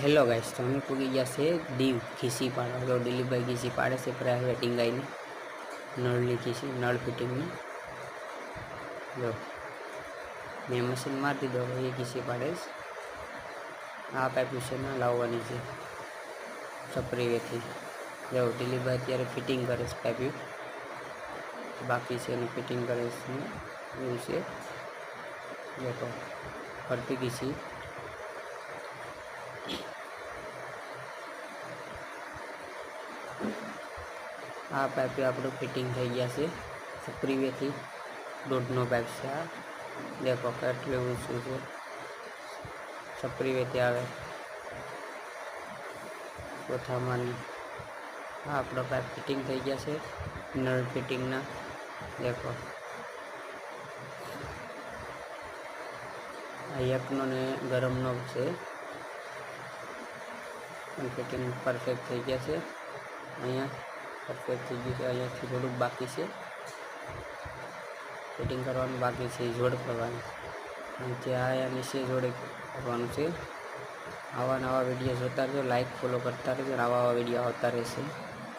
Hello guys, तो हमें पूरी जैसे दीव खीसी पाड़ा जो दिलीप भाई खीसी पाड़े से प्राय वेटिंग आई ने नळनी खीसी नळ फिटिंग में जो मैं मशीन मार दी दो ये खीसी पाड़े आ पाइप से ना लाववानी छे छपरी वेथी जो दिलीप भाई अत्यारे फिटिंग करे पाइप बाकी से फिटिंग करे से देखो फरती खीसी आ पाइप आपको फिटिंग थी गया से छपरी थी दोडनो पाइप से आ देखो कटले ऊँचू है छपरी वेती आवे चौथा मानी आप पाइप फिटिंग थी गया से नळ फिटिंग ना देखो एकनो ने गरम नो से फिटिंग परफेक्ट थी गया से अँ परफेक्ट थी गई है अँ थोड़ू बाकी से फिटिंग करवा बाकी से जोड़ करवानी आया नीचे जोड़े करवानुं छे। आवा नवा वीडियो जोता रहो, लाइक फॉलो करता रहो, आवा वीडियो आता रहेशे।